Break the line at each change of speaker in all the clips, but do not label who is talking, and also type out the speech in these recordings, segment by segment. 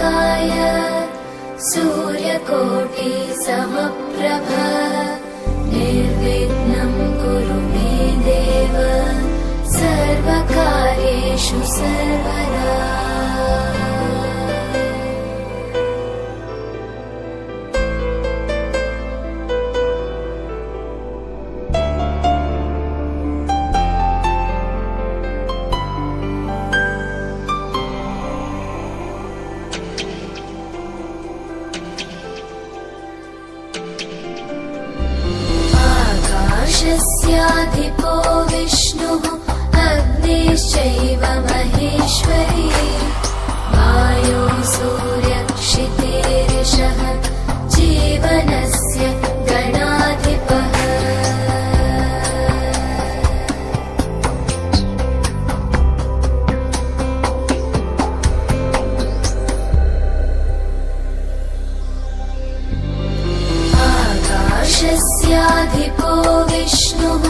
वक्रतुण्डमहाकाय सूर्यकोटि समप्रभ निर्विघ्नं कुरु मे देव सर्वकार्येषु सर्वदा। आकाशस्याधिपो विष्णुः अग्निश्चैव महेश्वरी वायो सूर्यक्षितेरिषः जीवनस्य गणाधिपः। आकाशस्याधिपो विष्णुः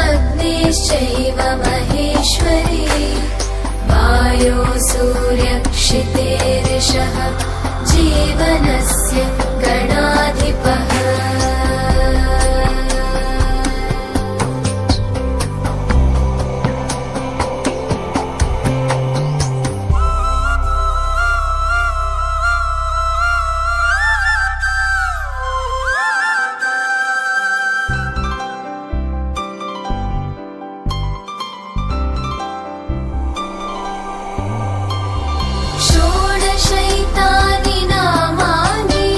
अग्निश्चैव महेश्वरी वायो सूर्यक्षितेरिषः जीवनस्य गणाधिपः। षोडशैतानि नामानि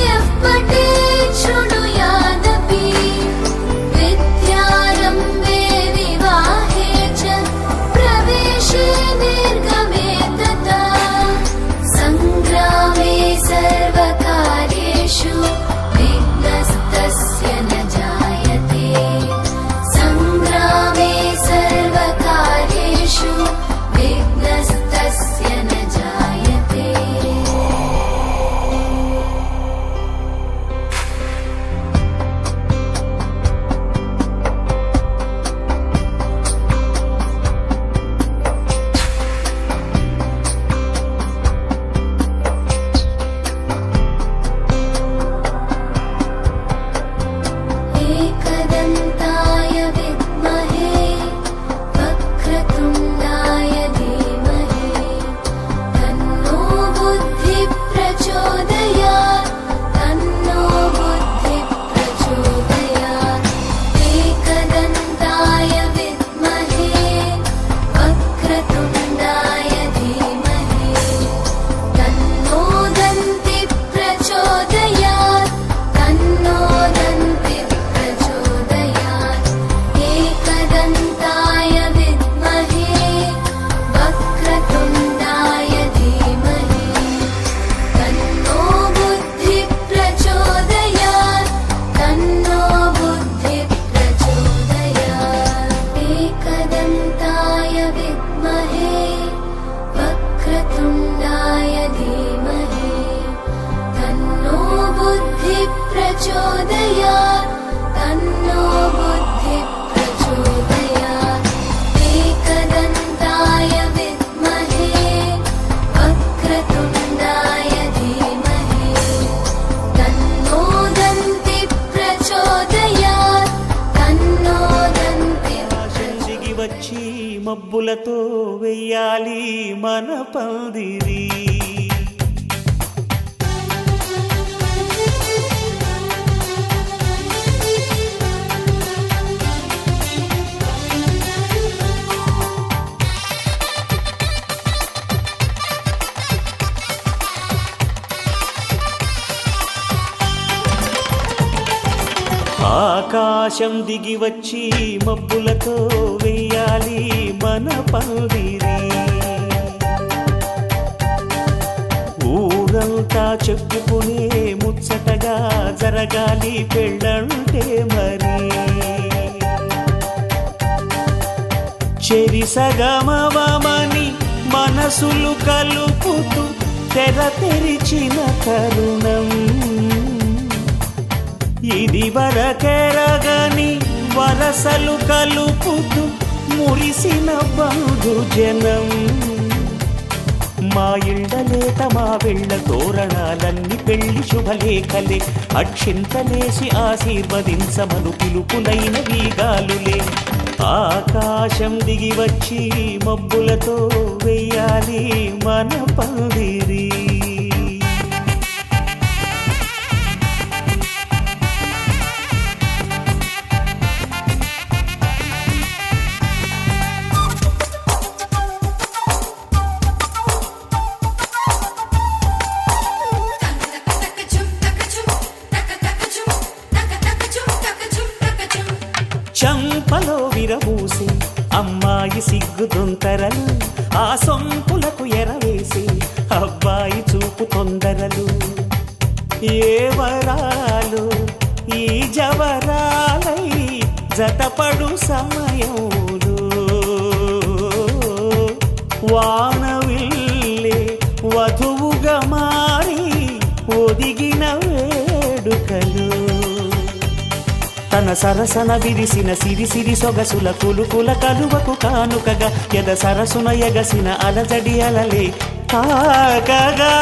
यः पठेत् शृणुयादपि विद्यारम्भे विवाहे च प्रवेशे निर्गमे तथा सङ्ग्रामे सर्वकार्येषु विघ्नस्तस्य न जायते। सङ्ग्रामे सर्वकार्येषु विघ्नस्तस्य न जायते। एकदन्ताय विद्महे वक्रतुण्डाय धीमहि तन्नो बुद्धिः प्रचोदयात् तन्नो बुद्धिः प्रचोदयात्। एकदन्ताय विद्महे वक्रतुण्डाय धीमहि तन्नो दन्तिः प्रचोदयात् तन्नो दन्तिः प्रचोदयात्। एकदन्ताय विद्महे वक्रतुण्डाय धीमहि तन्नो बुद्धिः प्रचोदयात् तन्नो बुद्धिः प्रचोदयात्। एकदन्ताय विद्महे वक्रतुण्डाय धीमहि तन्नो बुद्धिः प्रचोदयात् तन्नो बुद्धिः प्रचोदयात्। एकदन्ताय विद्महे वक्रतुण्डाय धीमहि तन्नो दन्तिः प्रचोदयात् तन्नो दन्तिः
దిగి వచ్చి మబ్బులతో వెయ్యాలి మన పందిరి. ఆకాశం దిగి వచ్చి మబ్బులతో వెయ్యాలి మన పందిరి. ఊరంతా చెప్పుకునే ముచ్చటగా జరగాలి పెళ్ళంటే మరి. చెరిసగమవమని మనసులు కలుపుతూ తెర తెరిచిన తరుణం ఇది వరకెరగని వరసలు కలుపుతూ మురిసిన బంధుజనం మా ఇళ్ళలేత మా వెళ్ళ తోరణాలన్నీ పెళ్లి శుభలేఖలే అక్షింతలేసి ఆశీర్వదించమను పిలుపులైన వీగాలులే ఆకాశం దిగి వచ్చి మబ్బులతో వెయ్యాలి మన పందిరి చంపలో విరబూసి అమ్మాయి సిగ్గు దొంతరలు ఆ సొంపులకు ఎరవేసి అబ్బాయి చూపు తొందరలు ఏ వరాలు ఈ జవరాలై జతపడు సమయంలో వానవిల్లే వధువుగా మారి ఒదిగిన వేడుకలు తన సరసన విరిసిన సిరిసిరి సొగసుల కులుకుల కలువకు కానుకగా ఎద సరసున ఎగసిన అలజడి అలలే తాకగా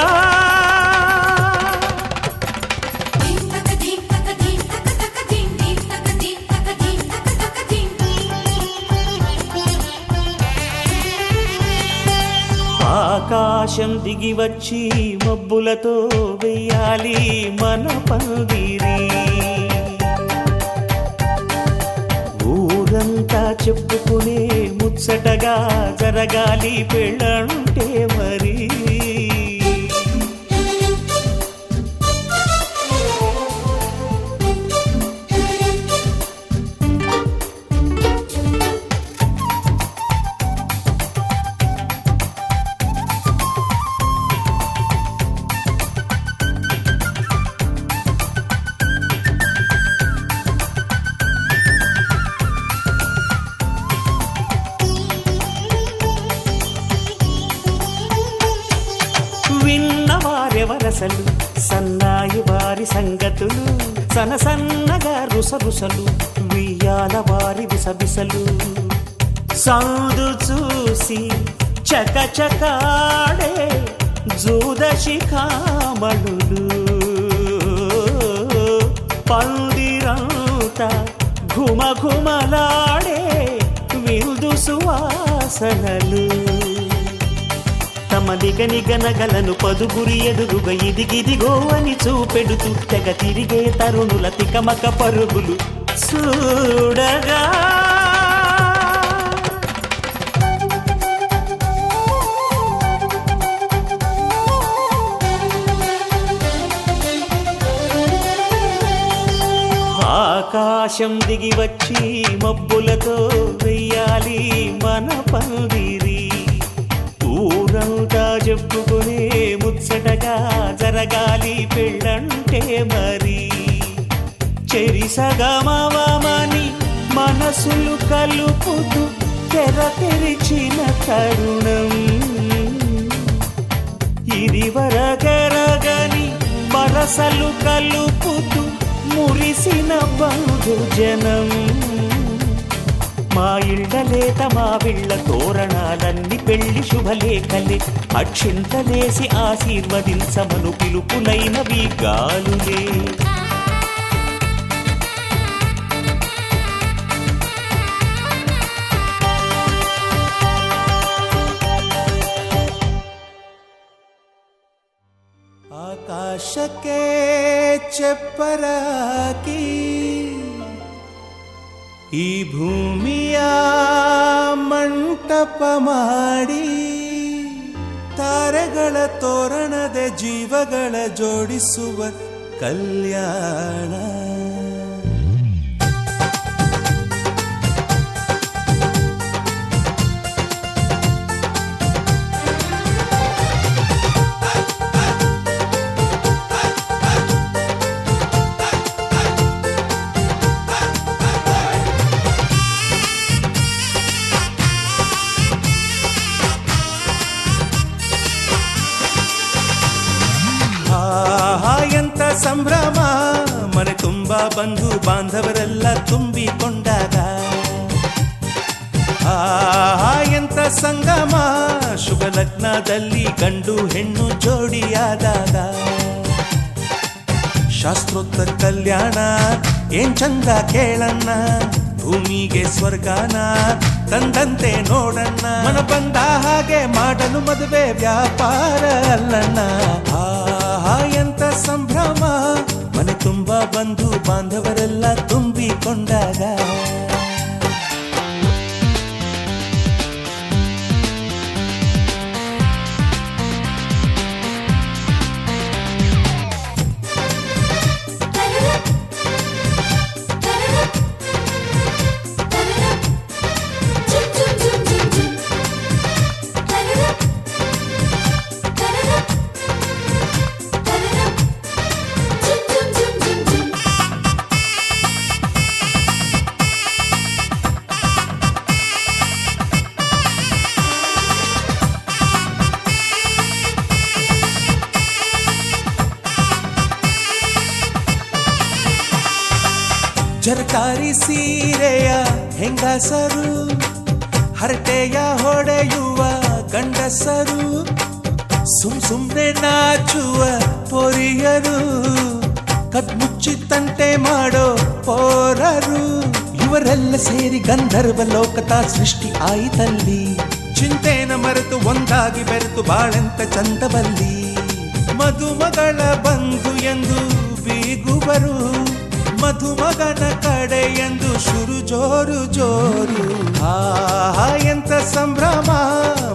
ఆకాశం దిగి వచ్చి మబ్బులతో వెయ్యాలి మన పందిరి ఊరంతా చెప్పుకునే ముచ్చటగా జరగాలి పెళ్ళంటే మరి విన్నవారెవరసలు సన్నాయి వారి సంగతులు సన్నగా రుసరుసలు వియ్యాల వారి విసబిసలు సౌదు చూసి చకచకాడే జూదశిఖామణులు పందిరంతా ఘుమఘుమలాడే విందు సువాసనలు తమ నిగనగలను పదుగురి ఎదురుగా ఇదిగిదిగో అని చూపెడుతూ తెగ తిరిగే తరుణుల తికమక పరుగులు చూడగా ఆకాశం దిగి వచ్చి మబ్బులతో వెయ్యాలి మన పందిరి ఊరంతా చెప్పుకునే ముచ్చటగా జరగాలి పెళ్ళంటే మరి చెరిసగమవమని మనసులు కలుపుతూ తెర తెరిచిన తరుణం ఇది వరగరగని వరసలు కలుపుతూ మురిసిన బంధుజనం మా ఇళ్ళలేత మా విళ్ళ తోరణాలన్నీ పెళ్లి శుభలేఖలే అక్షింతలేసి ఆశీర్వదించమను పిలుపులైనవి గాలులే
ಆಕಾಶಕ್ಕೆ ಚೆಪ್ಪರಾಕಿ ಈ ಭೂಮಿಯ ಮಂಟಪ ಮಾಡಿ ತಾರೆಗಳ ತೋರಣದ ಜೀವಗಳ ಜೋಡಿಸುವ ಕಲ್ಯಾಣ ಎಂತ ಸಂಭ್ರಮ ಮನೆ ತುಂಬ ಬಂಧು ಬಾಂಧವರೆಲ್ಲ ತುಂಬಿಕೊಂಡಾಗ ಎಂತ ಸಂಗಮ ಶುಭ ಲಗ್ನದಲ್ಲಿ ಗಂಡು ಹೆಣ್ಣು ಜೋಡಿಯಾದಾಗ ಶಾಸ್ತ್ರೋತ್ತರ ಕಲ್ಯಾಣ ಏನ್ ಚಂದ ಕೇಳಣ್ಣ ಭೂಮಿಗೆ ಸ್ವರ್ಗಾನ ತಂದಂತೆ ನೋಡಣ್ಣ ಮನ ಬಂದ ಹಾಗೆ ಮಾಡಲು ಮದುವೆ ವ್ಯಾಪಾರ ಅಲ್ಲಣ್ಣ ಆಹಾ ಎಂತ ಸಂಭ್ರಮ ಮನೆ ತುಂಬ ಬಂಧು ಬಾಂಧವರೆಲ್ಲ ತುಂಬಿಕೊಂಡಾಗ ಜರಕಾರಿ ಸೀರೆಯ ಹೆಂಗಸರು ಹರಟೆಯ ಹೊಡೆಯುವ ಗಂಡಸರು ಸುಮ್ನೆ ನಾಚುವ ಪೊರಿಯರು ಕದ್ಮುಚ್ಚಿ ತಂಟೆ ಮಾಡೋ ಪೋರರು ಇವರೆಲ್ಲ ಸೇರಿ ಗಂಧರ್ವ ಲೋಕದ ಸೃಷ್ಟಿ ಆಯಿತಲ್ಲಿ ಚಿಂತೆನ ಮರೆತು ಒಂದಾಗಿ ಬೆರೆತು ಬಾಳೆಂತ ಚಂದವಲ್ಲಿ ಮದುಮಗಳ ಬಂಧು ಎಂದು ಬೀಗುವರು ಮಧುಮಗನ ಕಡೆ ಎಂದು ಶುರು ಜೋರು ಜೋರು ಆಹಾ ಎಂತ ಸಂಭ್ರಮ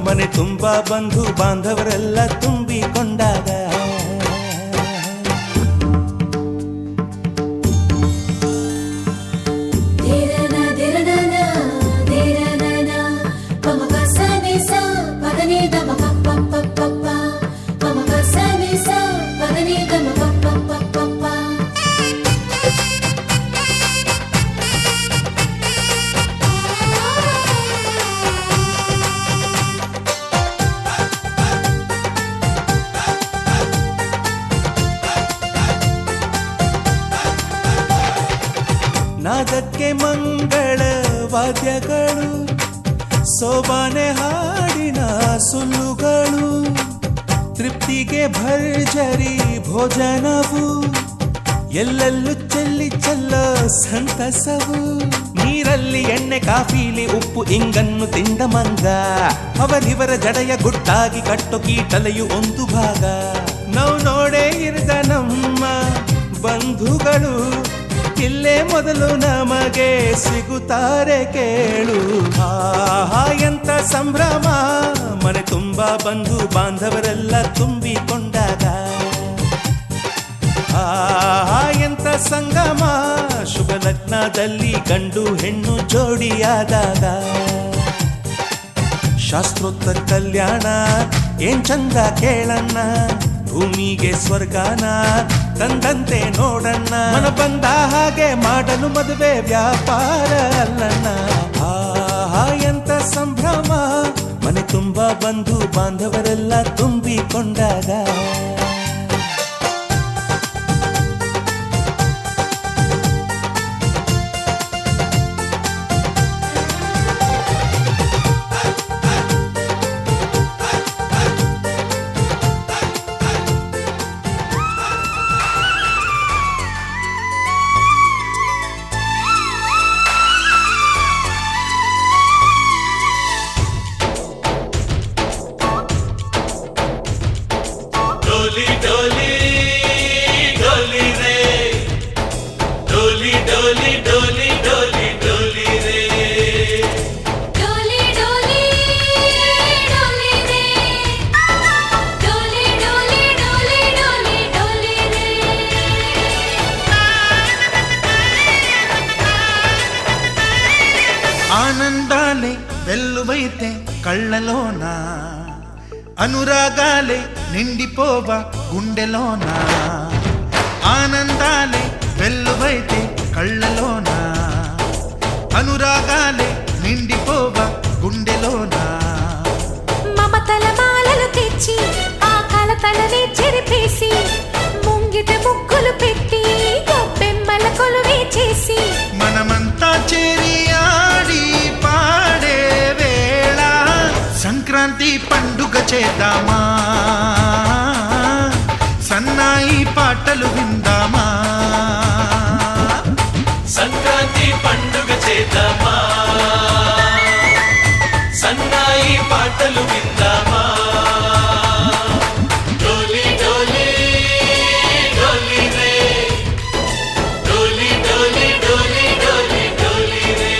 ಮನೆ ತುಂಬ ಬಂಧು ಬಾಂಧವರೆಲ್ಲ ತುಂಬಿಕೊಂಡಾಗ ನಾದಕ್ಕೆ ಮಂಗಳ ವಾದ್ಯಗಳು ಸೋಬಾನೆ ಹಾಡಿನ ಸುಳ್ಳುಗಳು ತೃಪ್ತಿಗೆ ಭರ್ಜರಿ ಭೋಜನವು ಎಲ್ಲೆಲ್ಲೂ ಚೆಲ್ಲಿ ಚೆಲ್ಲೋ ಸಂತಸವು ನೀರಲ್ಲಿ ಎಣ್ಣೆ ಕಾಫಿಲಿ ಉಪ್ಪು ಇಂಗನ್ನು ತಿಂದ ಮಂಗ ಅವರಿವರ ಜಡೆಯ ಗುಟ್ಟಾಗಿ ಕಟ್ಟು ಕೀಟಲೆಯು ಒಂದು ಭಾಗ ನಾವು ನೋಡೇ ಇರದ ನಮ್ಮ ಬಂಧುಗಳು ಇಲ್ಲೇ ಮೊದಲು ನಮಗೆ ಸಿಗುತ್ತಾರೆ ಕೇಳು ಆಹಾ ಎಂತ ಸಂಭ್ರಮ ಮನೆ ತುಂಬ ಬಂಧು ಬಾಂಧವರೆಲ್ಲ ತುಂಬಿಕೊಂಡಾಗ ಆಹಾ ಎಂತ ಸಂಗಮ ಶುಭ ಲಗ್ನದಲ್ಲಿ ಗಂಡು ಹೆಣ್ಣು ಜೋಡಿಯಾದಾಗ ಶಾಸ್ತ್ರೋತ್ತರ ಕಲ್ಯಾಣ ಏನ್ ಚಂದ ಕೇಳಣ್ಣ ಭೂಮಿಗೆ ಸ್ವರ್ಗಾನ ತಂದಂತೆ ನೋಡಣ್ಣ ಮನ ಬಂದ ಹಾಗೆ ಮಾಡಲು ಮದುವೆ ವ್ಯಾಪಾರ ಅಲ್ಲಣ್ಣ ಆಹಾ ಎಂತ ಸಂಭ್ರಮ ಮನೆ ತುಂಬ ಬಂಧು ಬಾಂಧವರೆಲ್ಲ ತುಂಬಿಕೊಂಡಾಗ डोली डोली डोली रे डोली डोली डोली डोली डोली रे
डोली डोली डोली रे डोली डोली डोली डोली डोली रे
ఆనందాలే వెల్లువైతే కళ్ళలోన అనురాగాలే నిండిపోవ గుండెలోన ఆనందాలే వెల్లువైతే కళ్ళలోన అనురాగాలే నిండిపోవ గుండెలోన
మమతల మాలలు తెచ్చి ఆ కలతలనే చెరిపేసి ముంగిట ముగ్గులు పెట్టి గొప్పెమ్మల కొలువే చేసి
మనమంతా చేరి ఆడి పాడే వేళ సంక్రాంతి పండుగ చేద్దామా, సన్నాయి పాటలు విందామా.
సంక్రాంతి పండుగ చేద్దామా, సన్నాయి పాటలు విందామా. డోలి డోలి డోలి రే, డోలి డోలి డోలి డోలి డోలి రే.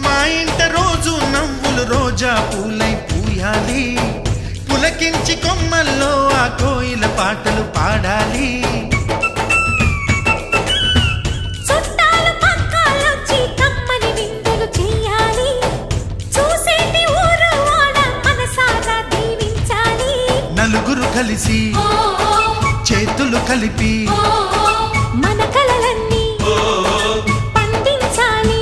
మా ఇంట రోజు నవ్వులు రోజా పూలై పూయాలి, పులకించి కొమ్మల్లో ఆ కోయిల పాటలు పాడాలి.
చుట్టాలు పక్కాలొచ్చి కమ్మని విందులు చెయ్యాలి, చూసేటి ఊరు వాడ మనసారా దీవించాలి.
నలుగురు కలిసి చేతులు కలిపి
మన కలలన్నీ పండించాలి.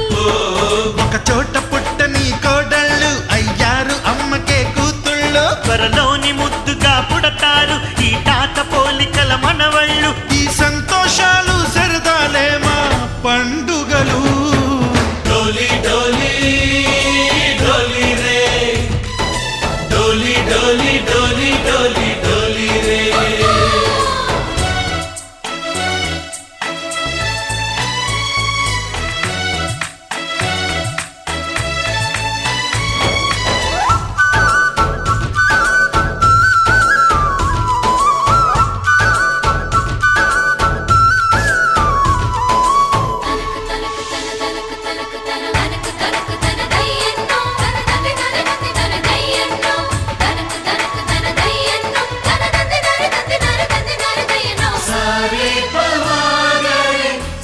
ఒక చోట పుట్టని కోడళ్ళు అయ్యారు అమ్మకే కూతుళ్ళు.
త్వరలోని ముద్దుగా పుడతారు ఈ తాత పోలికల మనవళ్ళు.
ఈ సంతోషాలు సరదాలే మా పండుగలు.
డోలి డోలి డోలి రే, డోలి డోలి డోలి డోలి డోలి రే.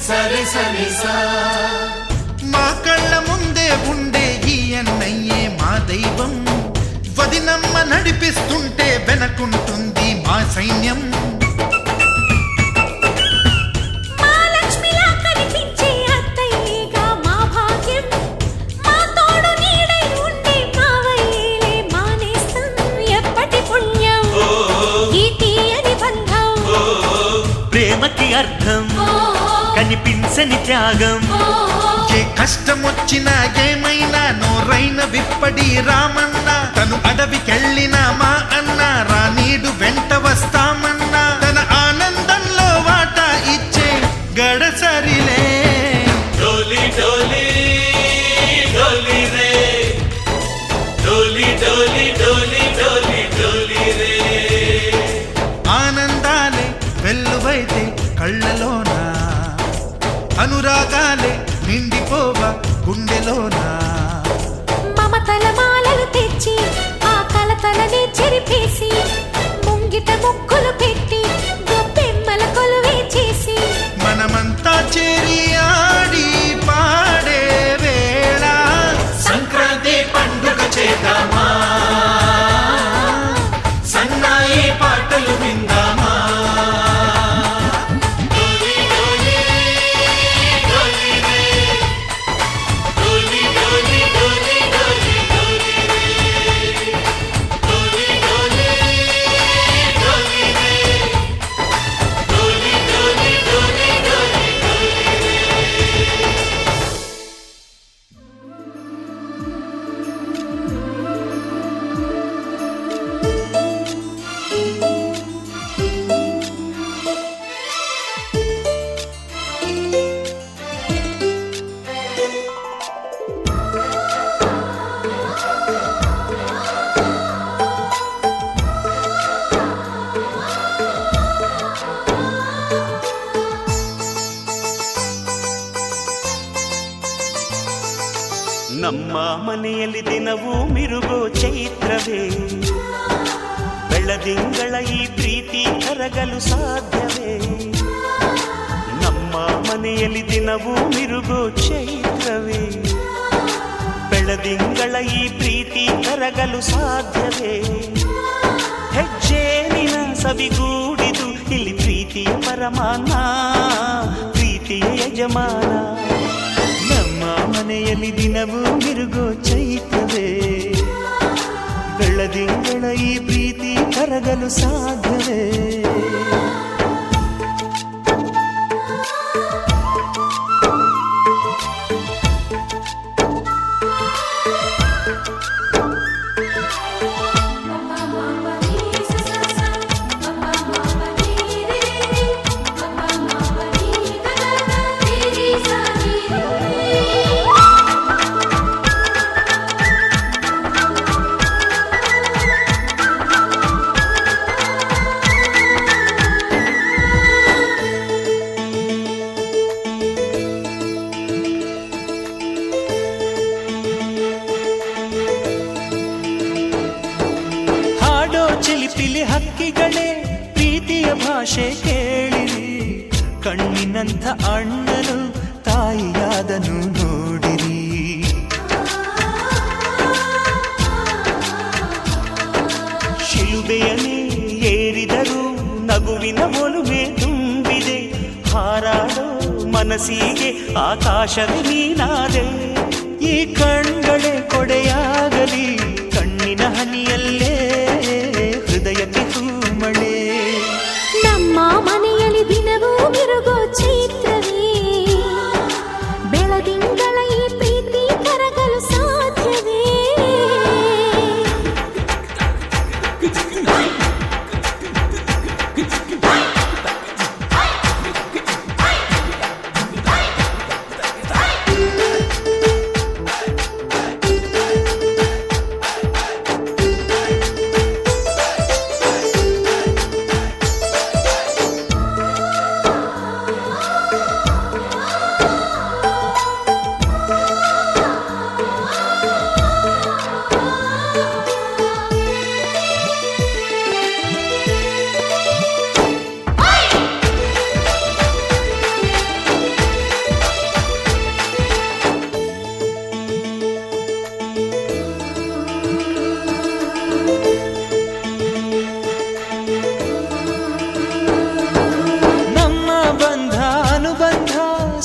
సరి సరి సా.
మా కళ్ళ ముందే ఉండే ఈ అన్నయ్యే మా దైవం. వదినమ్మ నడిపిస్తుంటే వెనకుంటుంది మా సైన్యం.
మా లక్ష్మిలా కనిపించే అత్తయ్యేగా మా భాగ్యం, మా తోడు నీడై ఉండే మావయ్యేలే మా నేస్తం. ఎప్పటి పుణ్యం ఈ తీయని బంధం,
ప్రేమకి అర్థం కనిపించని త్యాగం.
ఏ కష్టం వచ్చినా ఏమైనా నోరైన విప్పడి రామన్న. తను అడవికెళ్ళిన మా అన్న రానీడు వెంట వస్తామన్నా. తన ఆనందంలో వాటా ఇచ్చే గడసరిలే.
డోలి డోలి డోలి రే, డోలి డోలి డోలి డోలి డోలి రే.
ఆనందాలే వెల్లువైతే కళ్ళలోన, అనురాగాలే నిండిపోవ గుండెలోన.
మమతల మాలలు తెచ్చి ఆ కలతలనే చెరిపేసి, ముంగిట ముక్కులు పెట్టి గొప్పెమ్మల కొలువే చేసి,
మనమంతా చేరి ఆడి పాడే వేళ
సంక్రాంతి పండుగ చేద్దామా, సన్నాయి పాటలు విందామా. డోలి డోలి డోలి రే, డోలి డోలి డోలి డోలి డోలి రే, డోలి డోలి డోలి రే, డోలి డోలి డోలి డోలి డోలి రే.
ನಮ್ಮ ಮನೆಯಲ್ಲಿ ದಿನವೂ ಮಿರುಗೋ ಚೈತ್ರವೇ, ಬೆಳದಿಂಗಳ ಈ ಪ್ರೀತಿ ಕರಗಲು ಸಾಧ್ಯವೇ? ಮನೆಯಲ್ಲಿ ದಿನವೂ ಮಿರುಗೋ ಚೈತ್ರವೇ ಬೆಳದಿಂಗಳ ಈ ಪ್ರೀತಿ ಕರಗಲು ಸಾಧ್ಯವೇ ಹೆಜ್ಜೇನಿನ ಸವಿಗೂಡಿದು ಇಲ್ಲಿ ಪ್ರೀತಿಯ ಪರಮಾನ ಪ್ರೀತಿಯ ಯಜಮಾನ ನಮ್ಮ ಮನೆಯಲ್ಲಿ ದಿನವೂ ಮಿರುಗೋ ಚೈತ್ರವೇ ಬೆಳದಿಂಗಳ ಈ ಪ್ರೀತಿ ಕರಗಲು ಸಾಧ್ಯವೇ ಚಿಲಿಪಿಲಿ ಹಕ್ಕಿಗಳೇ ಪ್ರೀತಿಯ ಭಾಷೆ ಕೇಳಿರಿ ಕಣ್ಣಿನಂಥ ಅಣ್ಣನು ತಾಯಿಯಾದನು ನೋಡಿರಿ ಶಿಲುಬೆಯನೇ ಏರಿದರೂ ನಗುವಿನ ಒಲುಮೆ ತುಂಬಿದೆ ಹಾರಾಡೋ ಮನಸ್ಸಿಗೆ ಆಕಾಶವೇ ನೀನಾದೆ ಈ ಕಣ್ಗಳೇ ಕೊಡೆಯಾಗಲಿ ಕಣ್ಣಿನ ಹನಿಯಲ್ಲೇ ಹೃದಯಕ್ಕೆ ಹೂಮಳೆ
ನಮ್ಮ ಮನೆಯಲ್ಲಿ ದಿನವೂ ಮಿರುಗೋ ಚೈತ್ರವೇ ಬೆಳದಿಂಗಳ ಈ ಪ್ರೀತಿ ಕರಗಲು ಸಾಧ್ಯವೇ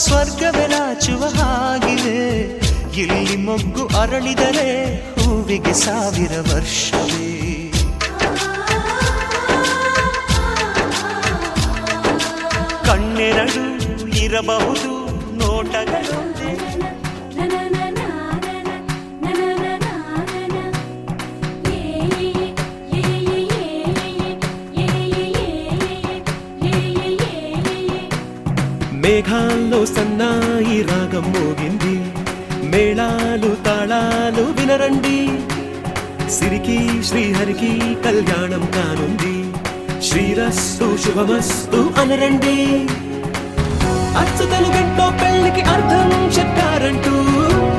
ಸ್ವರ್ಗವೇ ನಾಚುವ ಹಾಗಿವೆ ಇಲ್ಲಿ ಮೊಗ್ಗು ಅರಳಿದರೆ ಹೂವಿಗೆ 1000 ವರ್ಷವೇ ಕಣ್ಣೆರಡು ಇರಬಹುದು ನೋಟಗಳೊಂದೇ
మేఘాల్లో సన్నాయి రాగం మోగింది మేళాలు తాళాలు వినరండి సిరికి శ్రీహరికి కళ్యాణం కానుంది శ్రీరస్తు శుభమస్తు అనరండి అచ్చతలు గంటో పెళ్లికి అర్థం చెప్పారంటూ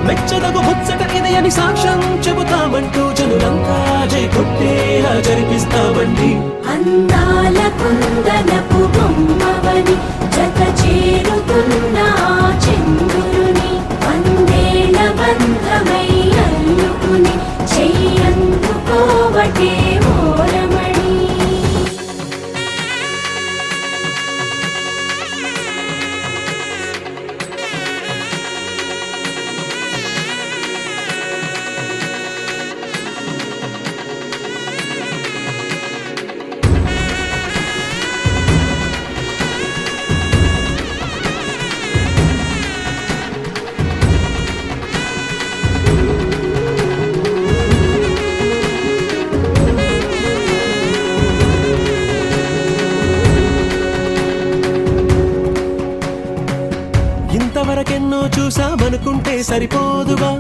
మెచ్చదగు ముచ్చట ఇది అని సాక్ష్యం చెబుతామంటూ జనులంతా జై కొట్టేలా జరిపిస్తామండి
అందాల కుందనపు బొమ్మవని జత చేరుతున్న చంద్రుని వందేల బంధమై అల్లుకుని చెయ్యందుకోవటే ఓరమణి
ఇంతవరకెన్నో చూసామనుకుంటే సరిపోదుగా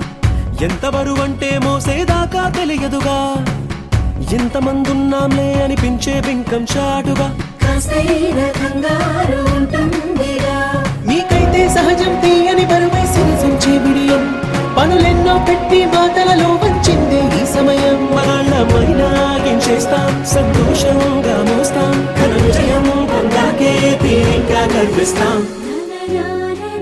ఎంత బరువంటే మోసేదాకా తెలియదుగా ఇంతమందున్నాంలే అనిపించే బింకం చాటుగా
కాస్తైన కంగారు ఉంటుందిగా
నీకైతే సహజం తీయని బరువై సిరిసంచే బిడియం పనులెన్నో పెట్టి మాటలలో వంచిందే ఈ సమయం మనాళ్ళమైనా గించేస్తాం సంతోషంగా మోస్తాం ఘన విజయం పొందాకే తీరిగ్గా కనిపిస్తాం
నననానే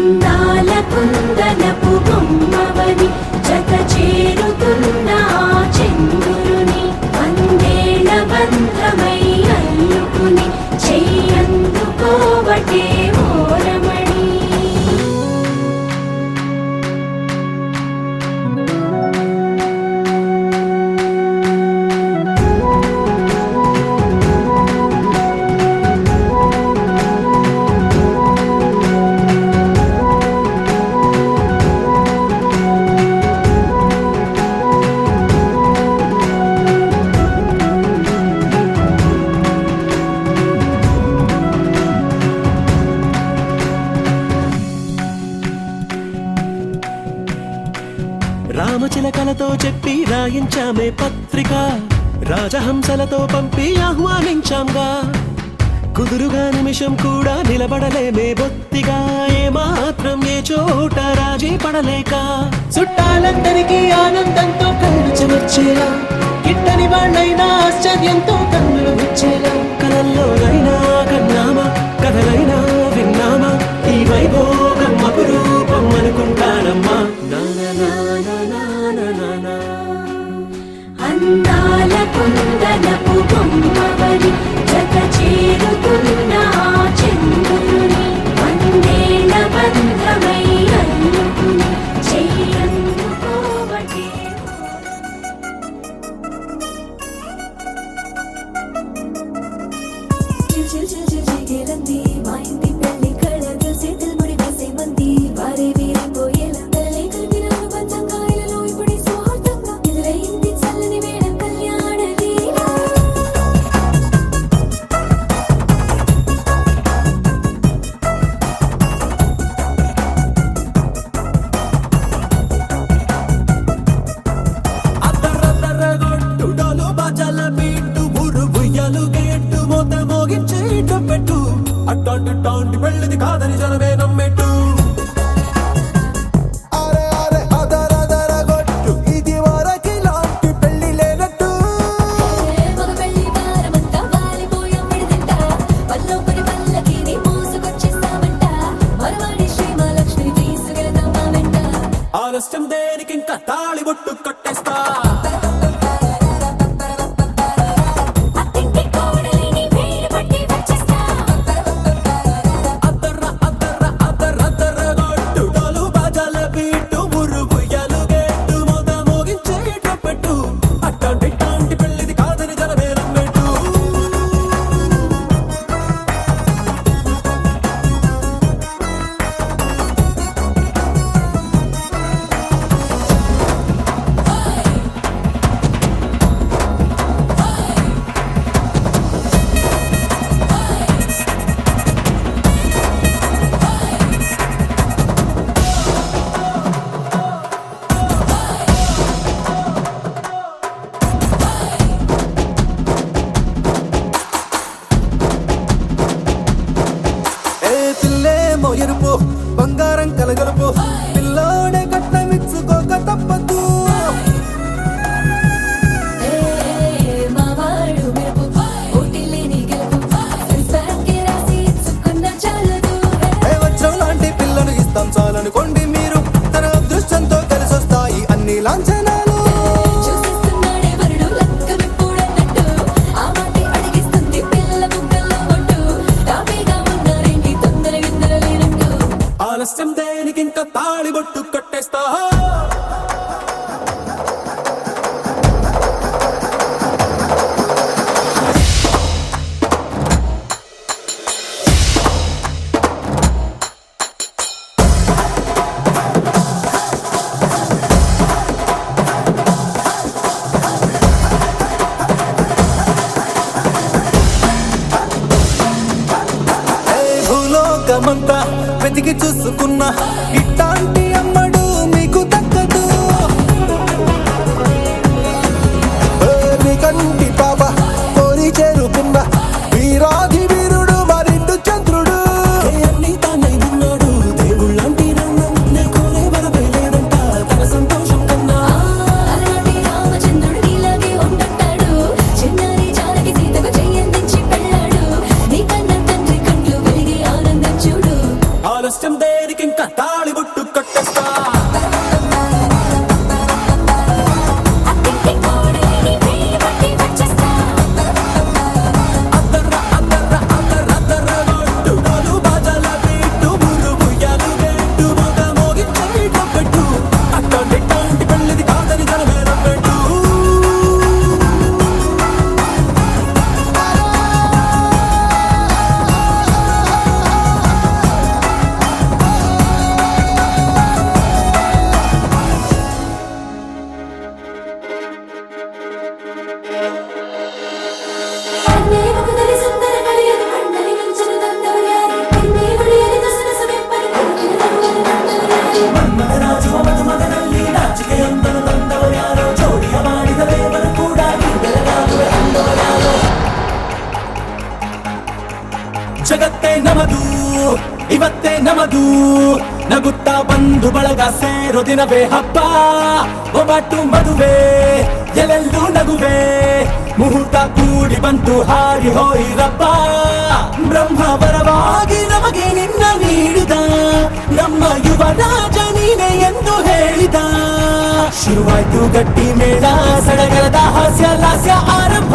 అందాల కుందనపు బొమ్మవని జత చేరుతున్న ఆ చంద్రుని వందేళ్ల బంధమై అల్లుకుని చెయ్యందుకోవటే ఓరమణి.
రామచిలకలతో చెప్పి రాయించామే పత్రిక, రాజహంసలతో పంపి ఆహ్వానించాంగా. కుదురుగా నిమిషం కూడా నిలబడలేమే బొత్తిగా, ఏ మాత్రం ఏ చోట రాజీ పడలేక. చుట్టాలందరికీ ఆనందంతో కళ్ళు చెమర్చేలా, గిట్టని వాళ్ళైనా ఆశ్చర్యంతో కన్నులు వచ్చేలా. కలల్లోనైనా కన్నామా, కథలైనా విన్నామా, ఈ వైభోగం అపురూపం అనుకుంటానమ్మా.
అందాల కుందనపు బొమ్మవని జత చేరుతున్న ఆ చంద్రుని వందేళ్ల బంధమై అల్లుకుని చెయ్యందుకోవటే మా ఇంటి పెళ్లి కళలు చేతులు ముడి వేసే మంది వారే వీరిపోయేలా తల్లి కలిపినారు పంచంగాయలలో ఇప్పుడు స్వార్థంగా ఎదురైంది చల్లని వేళ కళ్యాణ లీల.
అద్దరద్దరగొట్టు డోలు బాజాల బీటు ఊరు బుయ్యలు గేట్టు మోత మోగించే పెట్టు. అట్టాంటి టాంటి పెళ్ళిది కాదని జనమే నమ్మెట్టు.
అరే అరే అదరదరగొట్టు ఇది వరకి లాంటి పెళ్లి లేనట్టు.
మగ పెళ్లి వారమంతా వాలిపోయాం విడిదింట పల్లోపరి పల్లకిని మోసుకొచ్చేస్తామంట మరవాడి శ్రీమహాలక్ష్మిని తీసుకెళ్తాం మా వెంట.
ఆలస్యం దేనికి ఇంకా తాళి బొట్టు కట్టేస్తా.
అత్తింటి కోడలిని వేలు పట్టి వచ్చేస్తా.
అద్దరద్దరగొట్టు డోలు బాజాల బీటు ఊరు బుయ్యలు గేట్టు మోత మోగించే పెట్టు. అట్టాంటి టాంటి పెళ్ళిది కాదని జనమే నమ్మెట్టు.
ఏ పిల్లేమో ఎరుపు బంగారం కలగలుపు, పిల్లోడే కట్టమిచ్చుకోక తప్పదు.
మా వాడు మెరుపు ఓటిలేని గెలుపు సెన్స్‌బ్యాక్కి రాసి ఇచ్చుకున్న చాలదు.
ఏ వజ్రం లాంటి పిల్లను ఇస్తాం చాలనుకోండి మీరు, తన అదృష్టంతో కలిసొస్తాయి అన్ని లాంఛనాలు.
చూసిస్తున్నాడే వరుడు లక్క విప్పుడన్నట్టు ఆ మాటే అడిగిస్తుంది పిల్ల బుగ్గల్లో ఒట్టు. తాపీగా ఉన్నారేంటి తొందర గిందర లేనట్టు.
ఆలస్యం దేనికి ఇంకా తాళి బొట్టు కట్టేస్తా.
భూలోకమంతా వెతికి చూసుకున్నా ఇట్లాంటి అమ్మడు మీకు దక్కదు. నీ కంటి పాప కోరి చేరుకున్న వీరాధి వీరుడు మరిండు చంద్రుడు.
అన్ని తానై ఉన్నాడు దేవుళ్ళంటి నన్ను నే కోరే వరమే లేదంట తన సంతోషం కన్నా.
అలాంటి రామచంద్రుడు ఇలాగే ఉంటుంటాడు. చిన్నారి జానకి సీతకు చెయ్యందించి పెళ్ళాడు. నీ కన్న తండ్రి కండ్లు వెలిగి ఆనందం చూడు.
ఆలస్యం దేనికి ఇంకా ಜಗತ್ತೇ ನಮದು ಇವತ್ತೇ ನಮದು ನಗುತ್ತಾ ಬಂಧು ಬಳಗ ಸೇರೋ ದಿನವೇ ಹಬ್ಬ ಒಬ್ಬಟ್ಟು ಮದುವೆ ಎಲ್ಲೆಲ್ಲೂ ನಗುವೆ ಮುಹೂರ್ತ ಕೂಡಿ ಬಂತು ಹಾರಿ ಹೋಯಿರಪ್ಪ ಬ್ರಹ್ಮ ವರವಾಗಿ ನಮಗೆ ನಿನ್ನ ನೀಡಿದ ನಮ್ಮ ಯುವರಾಜ ನೀನೆ ಎಂದು ಹೇಳಿದ ಶುರುವಾಯ್ತು ಗಟ್ಟಿ ಮೇಳ ಸಡಗರದ ಹಾಸ್ಯ ಲಾಸ್ಯ ಆರಂಭ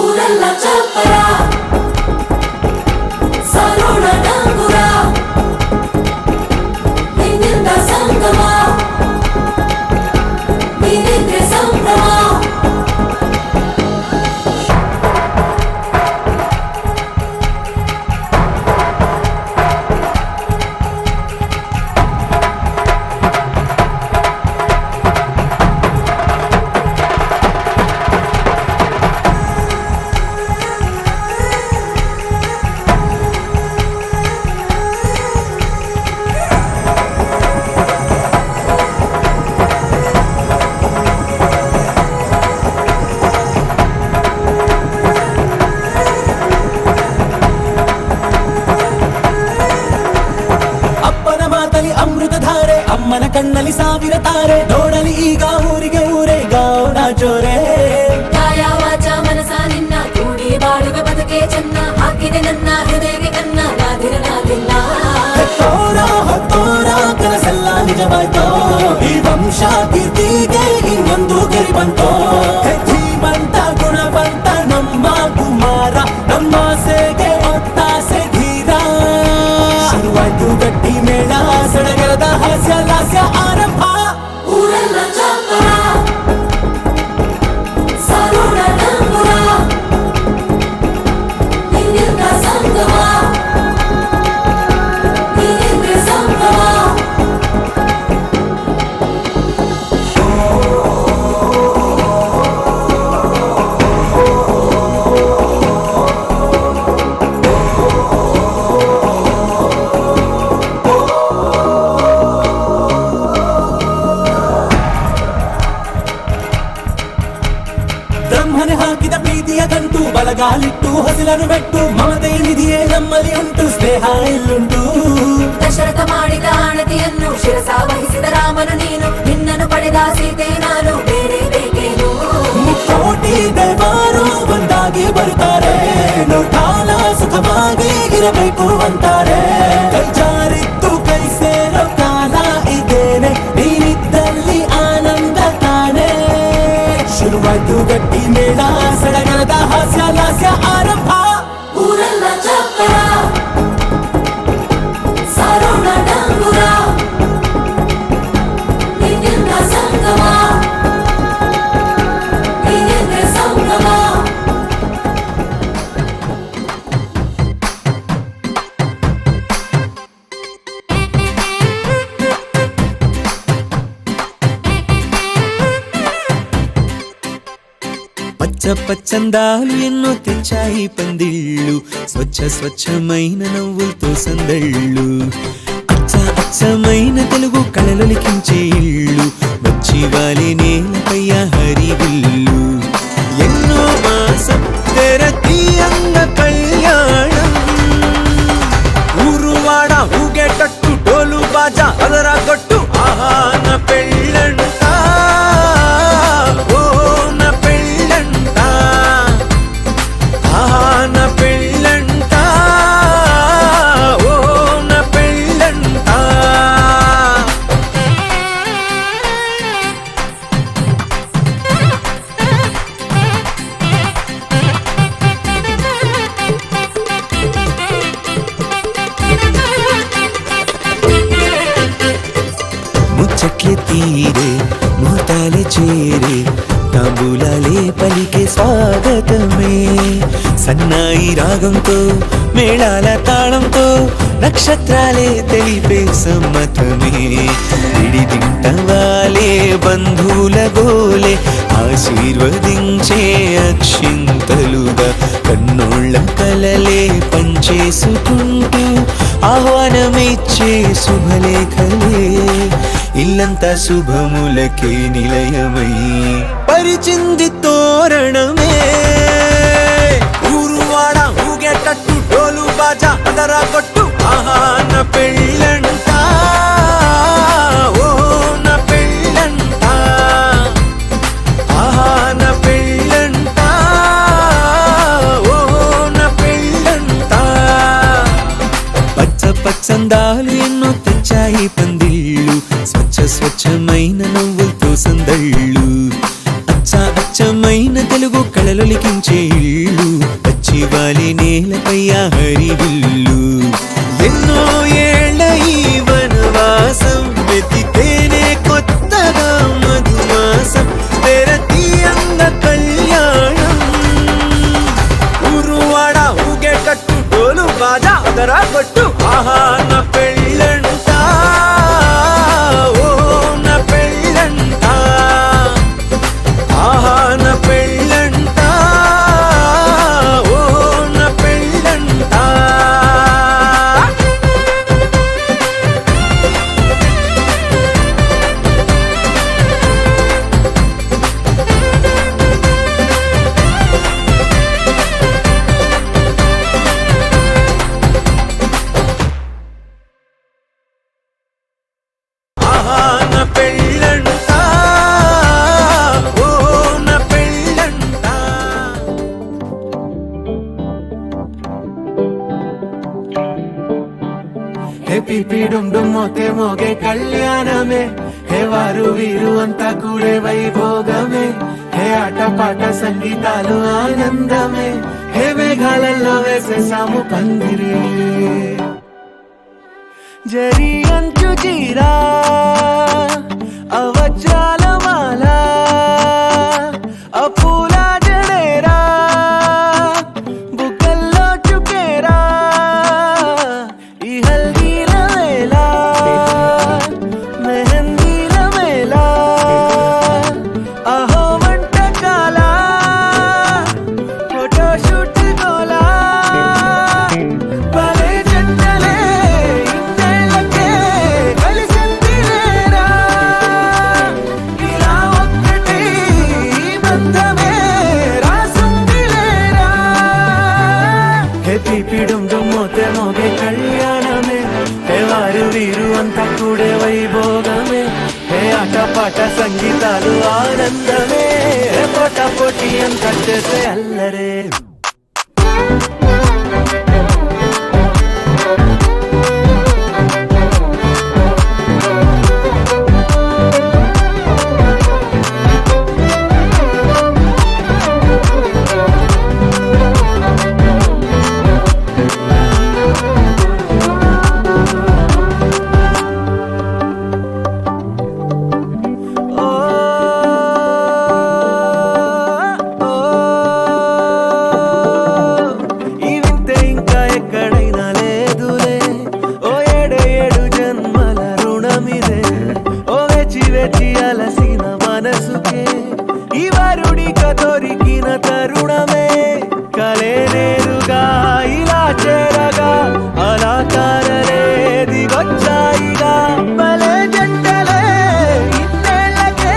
ಊರೆಲ್ಲ ಚಪ್ಪರ ಸಾರೋಣ ಡಂಗುರ ನಿನ್ನಿಂದ ಸಂಗಮ ನೀನಿದ್ರೆ ಸಂಭ್ರಮ
ಅಮೃತಧಾರೆ ಅಮ್ಮನ ಕಣ್ಣಲ್ಲಿ ಸಾವಿರ ತಾರೆ ನೋಡಲಿ ಈಗ ಊರಿಗೆ ಊರೇ ಗೌಡ ಜೋರೆ
ಕಾಯ ವಾಚ ಮನಸ ನಿನ್ನ ಕೂಡಿ ಬಾಳುವೆ ಬದುಕೆ ಚೆನ್ನ ಹಾಕಿದೆ ನನ್ನ ಹೃದಯಕ್ಕೆ ಕನ್ನ ನಾದಿರನಾದಿಲ್ಲ
ಹತ್ತೋರ ಕನಸೆಲ್ಲ ನಿಜವಾಯ್ತೋ ಈ ವಂಶ ಕೀರ್ತಿಗೆ ಇನ್ನೊಂದು ಗೆರಿ ಬಂತೋ ಧೀಮಂತ ಗುಣವಂತ ನಮ್ಮ ಕುಮಾರ ನಮ್ಮ ಸೇಗೆ ಒತ್ತಾಸೆ ಧೀರ ಶುರುವಾಯ್ತು ಗಟ್ಟಿ ಮೇಳ ಸಡಗರದ ಹಾಸ್ಯ ಲಾಸ್ಯ ಆರಂಭ
ಊರೆಲ್ಲ ಚಪ್ಪರ ಸಾರೋಣ ಡಂಗುರ ನಿನ್ನಿಂದ ಸಂಗಮ ನೀನಿದ್ರೆ ಸಂಭ್ರಮ
ಬ್ರಹ್ಮನೆ ಹಾಕಿದ ಪ್ರೀತಿಯ ಗಂಟು ಬಲಗಾಲಿಟ್ಟು ಹಸಿಲನ್ನು ಬೆಟ್ಟು ಮಮತೆ ನಿಧಿಯೇ ನಮ್ಮಲ್ಲಿ ಉಂಟು ಸ್ನೇಹ ಇಲ್ಲುಂಟು
ದಶರಥ ಮಾಡಿದ ಆಣತಿಯನ್ನು ಶಿರಸ ವಹಿಸಿದ ರಾಮನು ನೀನು ನಿನ್ನನ್ನು ಪಡೆದ ಸೀತೆ ನಾನು ಬೇರೆ ಬೇಕೇನು
ಮುಕ್ಕೋಟಿ ದೇವರು ಒಂದಾಗಿ ಬರುತ್ತಾರೆ ನೋಟಾಲ ಸುಖವಾಗಿ ಇರಬೇಕು ಅಂತಾರೆ ಕೈ ಜಾರಿತ್ತು ಕೈ ಸೇರೋ ಕಾಲ ಇದೇನೆ ನೀನಿದ್ದಲ್ಲಿ ಆನಂದ ತಾನೆ ಶುರುವಾಯ್ತು ಗಟ್ಟಿ ಮೇಳ ಸಡಗರದ ಹಾಸ್ಯ ಲಾಸ್ಯ ಆರಂಭ
ಊರೆಲ್ಲ ಚಪ್ಪರ ಸಾರೋಣ ಡಂಗುರ ನಿನ್ನಿಂದ ಸಂಗಮ ನೀನಿದ್ರೆ ಸಂಭ್ರಮ
పచ్చ పచ్చందాలు ఎన్నో తెచ్చాయి పందిళ్ళు స్వచ్ఛ స్వచ్ఛమైన నవ్వులతో సందళ్ళు అచ్చ అచ్చమైన తెలుగు కళలొలికించే ఇళ్ళు వచ్చి వాలి నేలపై హరివిల్లు ఎన్నో మాసం తెరతీయంగ కళ్యాణం ఊరువాడ ఊగేటట్టు డోలు బాజా అదరా కొట్టు ఆహాన పెళ్ళంట ముచ్చట్లే తీరే ముహూర్తాలే చేరే తాంబూలాలే పలికే స్వాగతమే సన్నాయి రాగంతో మేళాల తాళంతో నక్షత్రాలే తెలిపే సమ్మతమే విడిదింటవాలే బంధువుల గోలే ఆశీర్వదించే అక్షింతలుగా కన్నోళ్ళ కలలే పంచేసుకుంటూ ఆహ్వానమిచ్చే శుభలేఖలే ఇల్లంతా శుభములకే నిలయమై పరిచింది తోరణమే ఊరువాడ ఊగే
ఊగేటట్టు డోలు బాజా అదరా కొట్టు ఆహా నా పెళ్ళంట ఓ నా పెళ్ళంట ఆహా నా పెళ్ళంట ఓ నా పెళ్ళంట పచ్చ పచ్చందాలు ఎన్నో తెచ్చాయి పందిళ్ళు స్వచ్ఛమైన నవ్వులతో సందళ్ళు అచ్చమైన తెలుగు కళలు లిఖించే ఇళ్ళు పచ్చివాలి నేలపై హరివిల్లు ఎన్నో ఏళ్ళ ఈ వనవాసం వెతికేనే కొత్తగా మధుమాసం తెరతీయంగ కళ్యాణం ఊరువాడ ఊగేటట్టు డోలు బాజా అదరా కొట్టు ఆహా నా పెళ్ళంట ఓ నా పెళ్ళంట ఆహా నా పెళ్ళంట ఓ నా పెళ్ళంట ఆహా నా పెళ్ళంట ఓ నా పెళ్ళంట
హే పిపిడుం మోతే మోగే కళ్యాణమే హే వారు వీరు అంతా కూడే వైభోగమే హే ఆటపాట సంగీతాలు ఆనందమే హే మేఘాలలో వేసేసాము పందిరి జరి అంచు జీరా అవజ్రాల మాల అపూల జడేరా బుగ్గల్లో చుకేరా ఈ హల్దీల వేళ మెహందీల వేళ అహో వంటకాల ఫోటోషూట్ గోలా భలే జంటలే ఇన్నేళ్ళకే కలిసిందిలేరా ఇలా ఒక్కటే ఈ బంధమే రాసుందిలేరా హే పిపిడుం మోతే మోగే కళ్యాణమే హే వారు వీరు అంతా కూడే వైభోగమే హే ఆటపాట సంగీతాలు ఆనందమే హే పోటా పోటీ అంతా చేసే అల్లరే ఈ వింతే ఇంకా ఎక్కడైనా లేదులే ఓ ఏడు జన్మల రుణమిదే ఓ వేచి వేచి అలసిన మనసుకే ఈ వరుడిక దొరికిన తరుణమే కలే నేరుగా ఇలా చేరగా అలా కారలే దిగొచ్చాయిగా భలే జంటలే ఇన్నేళ్ళకే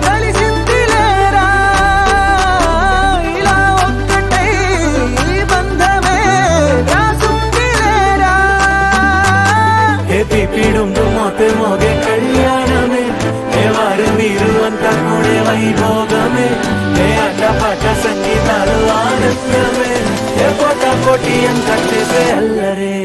కలిసిందిలేరా ఇలా ఒక్కటే ఈ బంధమే రాసుందిలేరా హే పిపిడుం మోతే మోగే కళ్యాణమే హే వారు వీరు అంతా కూడే వైభోగమే హే ఆటపాట సంగీతాలు ఆనందమే హే పోటా పోటీ అంతా చేసే అల్లరే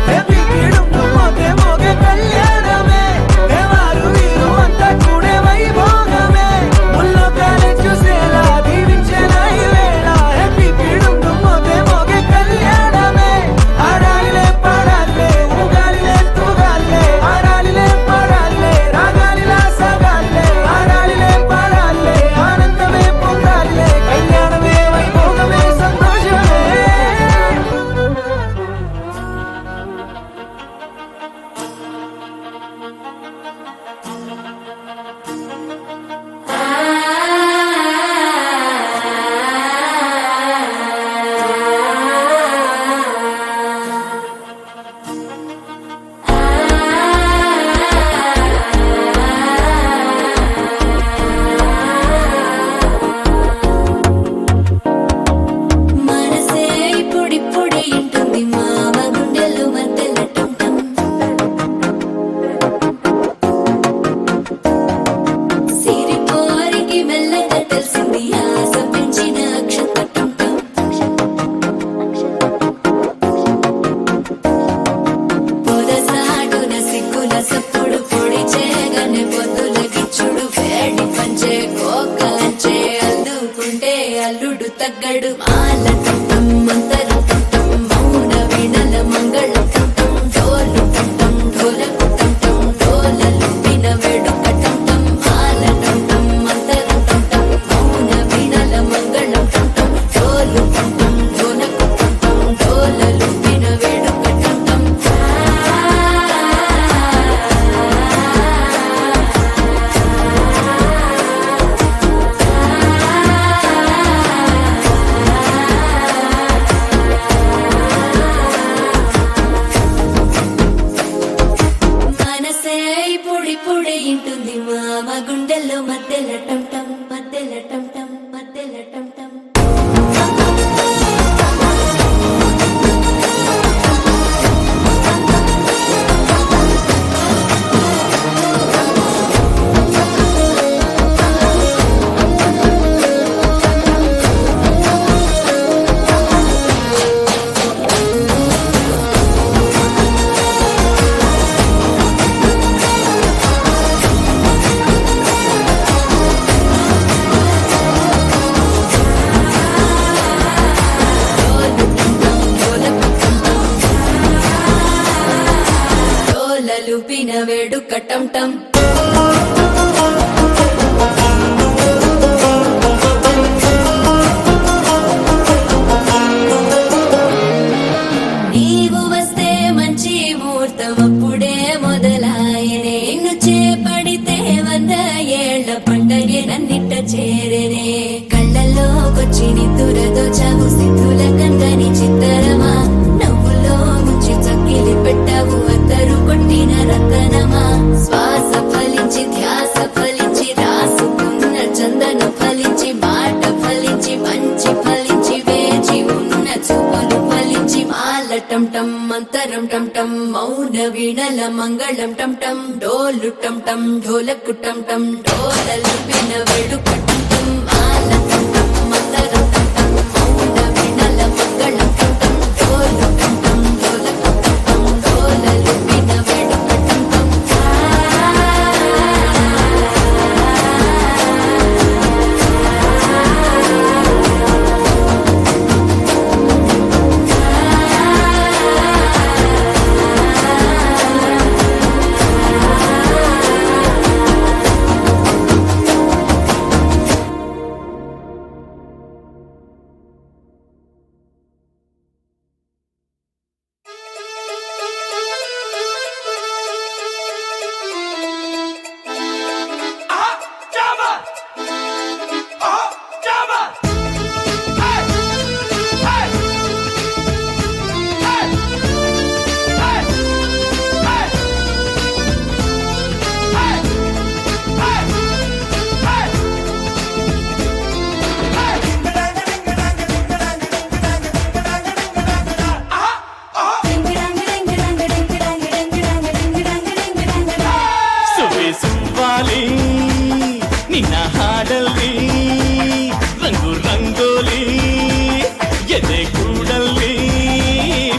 హే పిపిడుం మోతే మోగే కళ్యాణమే హే వారు వీరు అంతా కూడే వైభోగమే ముల్లోకాలే చూసేలా దీవించిన ఈ వేళ హే పిపిడుం మోతే మోగే కళ్యాణమే ఆడాలే పాడాలే ఊగా
ಲುಪಿನ ವೇಡುಕ ಟಮ್ ಟಮ್ నీవు వస్తే మంచి ముహూర్తమప్పుడే మొదలాయనే ఇన్ను చేపడితే 100 ఏళ్ల పండగే నన్నిట్ట చేరేనే కళ్ళల్లోకొచ్చి నిద్దురదోచావు సిద్ధుల కందని చిత్తరమా నవ్వులో ముంచి చక్కిలి పెట్టావు అత్తరు కొట్టిన రతనమా శ్వాస ఫలించి ధ్యాస ఫలించి రాసుకున్న చందనం ఫలించి మాట ఫలించి మంచి ఫలించి వేచి ఉన్న చూపులు ఫలించి మాల టమ్ టమ్ మంతరం టమ్ టమ్ మౌన వీణల మంగళం టమ్ టమ్ డోలు టమ్ టమ్ ఢోలకు టమ్ టమ్ డోలలు విన వేడుక టమ్ టమ్ మాల టమ్ టమ్ మంతరం టమ్ టమ్ మౌన వీణల మంగళం టమ్ టమ్ డోలు టమ్ టమ్ ఢోలకు టమ్ టమ్ డోలలు విన వేడుక టమ్ టమ్
ಸುವ್ವಾಲಿ ನಿನ್ನ ಹಾಡಲ್ಲಿ ರಂಗು ರಂಗೋಲಿ ಎದೆ ಕೂಡಲ್ಲಿ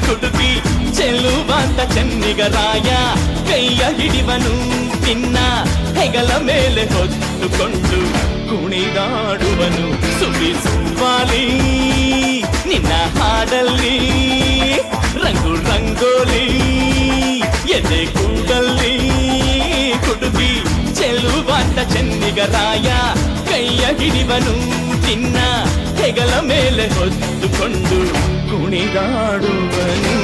ಕುಟುಕಿ ಚೆಲ್ಲುವಂತ ಚೆನ್ನಿಗರಾಯ ಕೈಯ ಹಿಡಿವನು ನಿನ್ನ ಹೆಗಲ ಮೇಲೆ ಹೊತ್ತುಕೊಂಡು ಕುಣಿದಾಡುವನು ಸುವ್ವಾಲಿ ನಿನ್ನ ಹಾಡಲ್ಲಿ ರಂಗು ರಂಗೋಲಿ ಎದೆ ಕೂಡಲ್ಲಿ ಕುಡುಗಿ ಚೆಲ್ಲುವಂತ ಚೆನ್ನಿಗರಾಯ ಕೈಯ ಹಿಡಿವನು ನಿನ್ನ ಹೆಗಲ ಮೇಲೆ ಹೊತ್ತುಕೊಂಡು ಕುಣಿದಾಡುವನು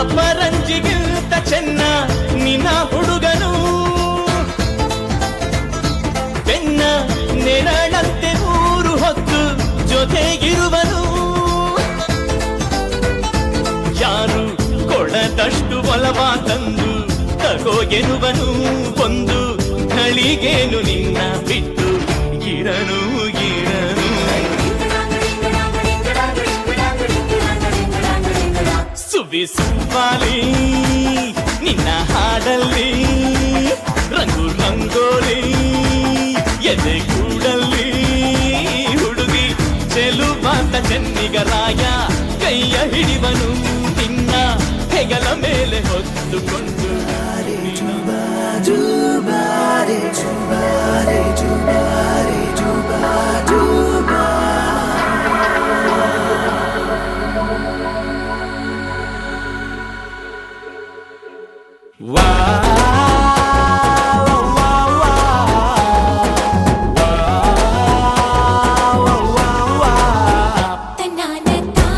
ಅಪರಂಜಿಗಿಂತ ಚೆನ್ನ ನಿನ್ನ ಹುಡುಗನು ಬೆನ್ನ ನೆರಳಂತೆ ಊರು ಹೊತ್ತು ಜೊತೆಗಿರುವನು ಯಾರು ಕೊಡದಷ್ಟು ಒಲವ ತಂದು ತಗೋ ಎನ್ನುವನು ಒಂದು ಘಳಿಗೇನು ನಿನ್ನ ಬಿಟ್ಟು ಇರನು ಇರನು ಸುವ್ವಾಲಿ ನಿನ್ನ ಹಾಡಲ್ಲಿ ರಂಗು ರಂಗೋಲಿ ಎದೆ ಕೂಡಲ್ಲಿ ಹುಡುಗಿ ಚೆಲುವಾಂತ ಚೆನ್ನಿಗರಾಯ ಕೈಯ ಹಿಡಿವನು ನಿನ್ನ ಹೆಗಲ ಮೇಲೆ ಹೊತ್ತುಕೊಂಡು
na na na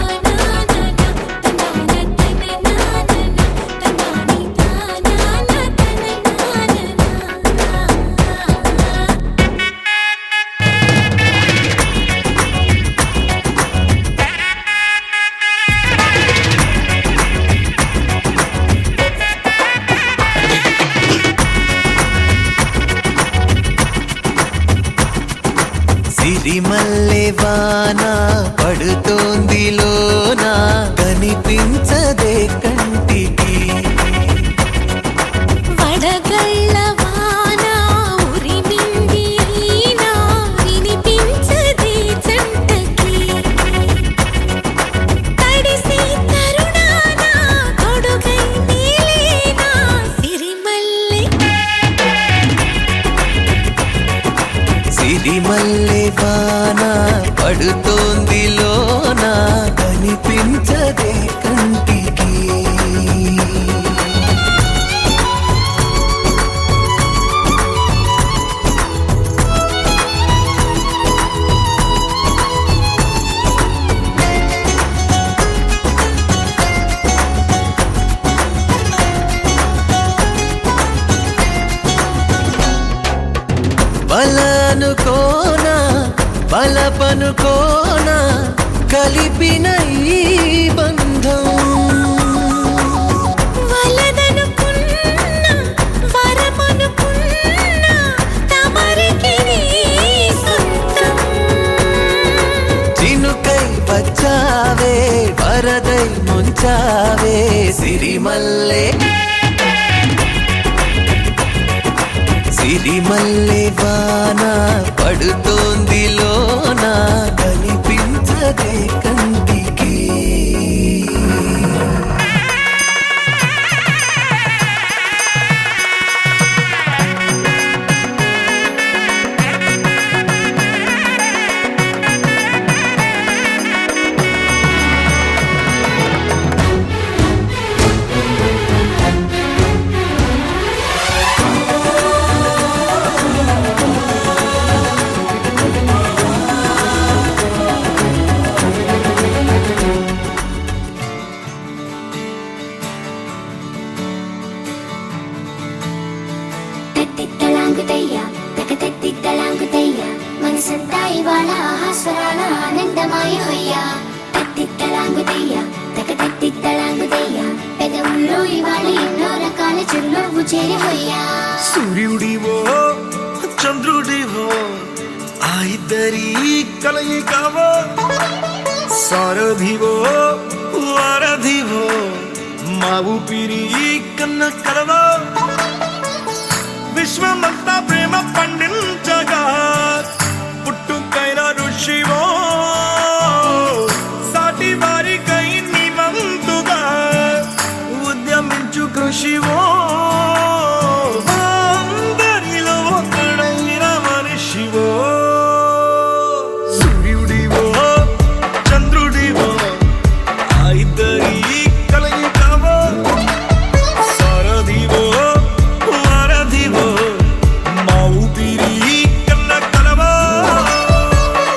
na
సిరిమల్లె వాన పడుతోంది లోన కనిపించదే కంటికి
వడగళ్ళ వాన ఉరిమింది అయినా వినిపించదే జంటకి తడిసి తరుణాన తొడుగై నీలేనా సిరిమల్లె
సిరిమల్లె వాన పడుతోంది లోన కనిపించదే కంటికి బలనుకోనా బలపనుకోనా కలిపిన ఈ బంధం
వలదనుకున్నా వరమనుకున్నా తమరికి నీ సొంతం
చినుకై వచ్చావే వరదై ముంచావే సిరిమల్లె సిరిమల్లె వాన పడుతోంది లోన కనిపించదే కంటికి
తెత్తిత్తలాంగుతయ్య తెగతెత్తిత్తలాంగుతయ్య మనసంతా ఇవాళ ఆహాస్వరాల ఆనందమాయ హొయ్య తెత్తిత్తలాంగుతయ్య తెగతెత్తిత్తలాంగుతయ్య పెదవుల్లో ఇవాళ ఎన్నో రకాల చిరునవ్వు చేరి హొయ్య
సూర్యుడివో చంద్రుడివో ఆ ఇద్దరి కలయికవో సారథివో వారధివో మా ఊపిరి కన్న కలవో విశ్వమంతా ప్రేమ పండించగా పుట్టుకైన ఋషివో సాటి వారికై నివంతుగా ఉద్యమించు కృషివో అందరిలో ఒకడైన మనిషివో సూర్యుడివో చంద్రుడివో ఆ ఇద్దరి కలయికవో సారథివో వారధివో మా ఊపిరి కన్న కలవో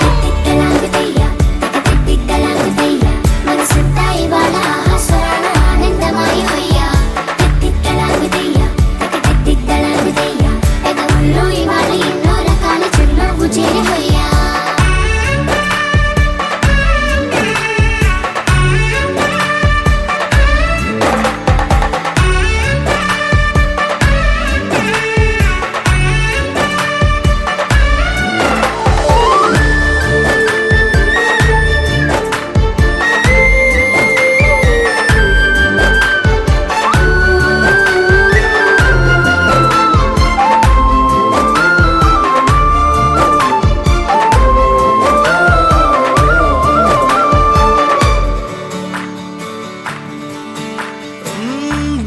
తెత్తిత్తలాంగుతయ్య తెగతెత్తిత్తలాంగుతయ్య మనసంతా ఇవాళ ఆహాస్వరాల ఆనందమాయ హొయ్య తెత్తిత్తలాంగుతయ్య తెగతెత్తిత్తలాంగుతయ్య పెదవుల్లో ఇవాళ ఎన్నో రకాల చిరునవ్వు చేరి హొయ్య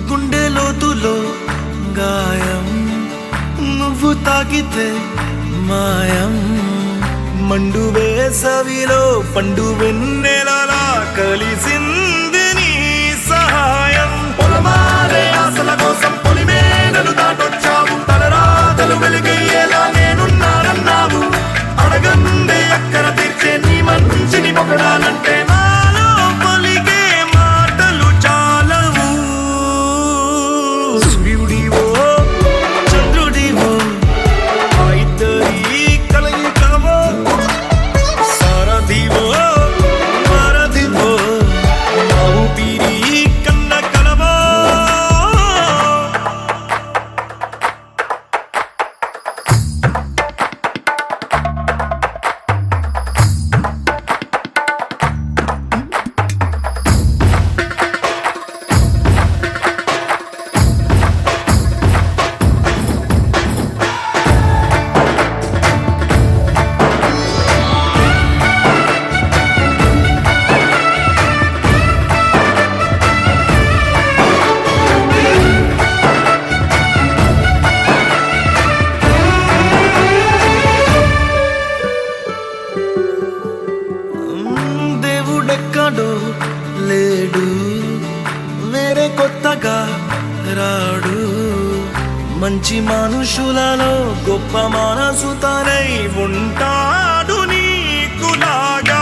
గుండె లోతులో గాయం నువ్వు తాకితే మాయం మండు వేసవిలో పండు వెన్నెలలా కలిసింది నీ సహాయం పొలమారే ఆశల కోసం పొలిమేనలు దాటొచ్చావు తలరాతలు వెలుగయ్యేలా నేనున్నానన్నావు అడగందే అక్కర తీర్చే నీ మంచిని పొగడాలంటే నాలో పలికే మాటలు చాలవు సూర్యుడివో చంద్రుడివో ఆ ఇద్దరి కలయికవో సారథివో వారధివో మా పిచ్చి మనుషులలో గొప్ప మనసు తనై ఉంటాడు నీకులాగా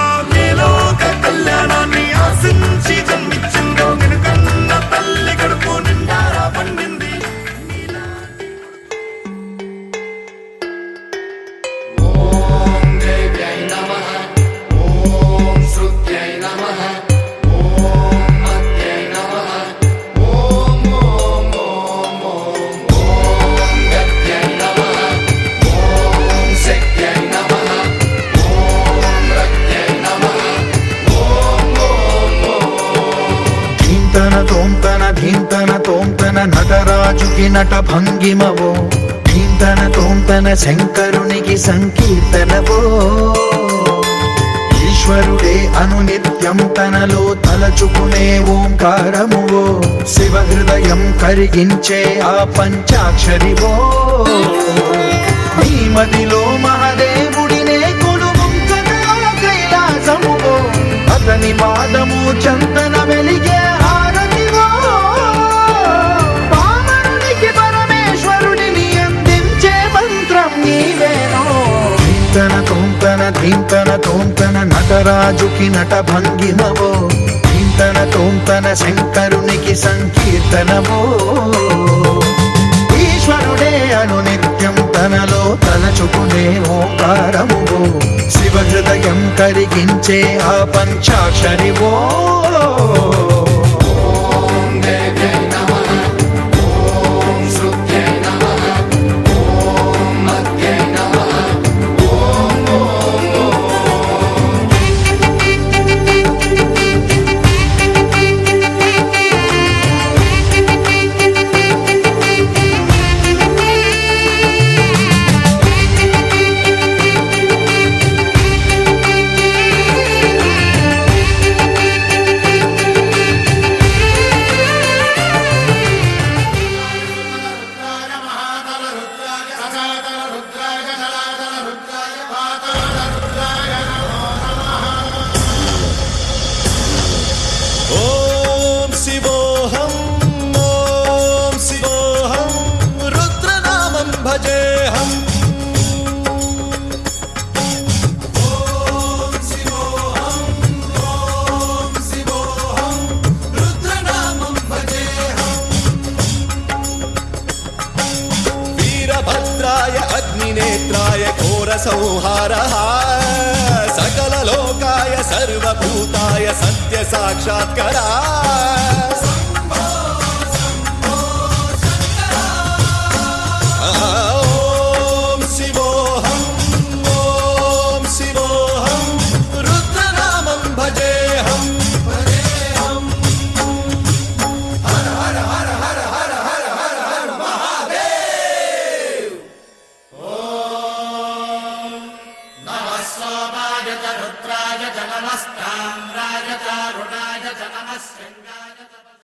లోక కళ్యాణాన్ని ఆశించి జన్మించిందో వెనుకన్న తల్లి కడుపు నిండారా పండింది.
ధీంతన తోంతన నటరాజుకి నట భంగిమవో ధీంతన తోంతన శంకరునికి సంకీర్తనవో ఈశ్వరుడే అనునిత్యం తనలో తలచుకునే ఓంకారమువో శివ హృదయం కరిగించే ఆ పంచాక్షరివో నీ మదిలో మహాదేవుడినే కొలువుంచగా కైలాసమువో అతని పాదము చందన వెలిగే హారతివో పామరునికి పరమేశ్వరుడిని అందించే మంత్రం నీవేనో ధీంతన తోంతన నటరాజుకి నట భంగిమవో ధీంతన శంకరునికి సంకీర్తనవో ఈశ్వరుడే అనునిత్యం తనలో తలచుకునే ఓంకారమువో శివ హృదయం కరిగించే ఆ పంచాక్షరివో
ఓం శివోహం రుద్రనామం భజేహం. వీరభద్రాయ అగ్నినేత్రాయ ఘోర సంహారః सकललोकाय सर्वभूताय सत्य साक्षात्करा ओम शिवोहम रुद्रनामं भजेहम. हर हर हर हर हर हर हर हर महादेव. नमः सोमाय च रुद्राय च नमस्ताम्राय च अरुणाय च नमः शृङ्गाय च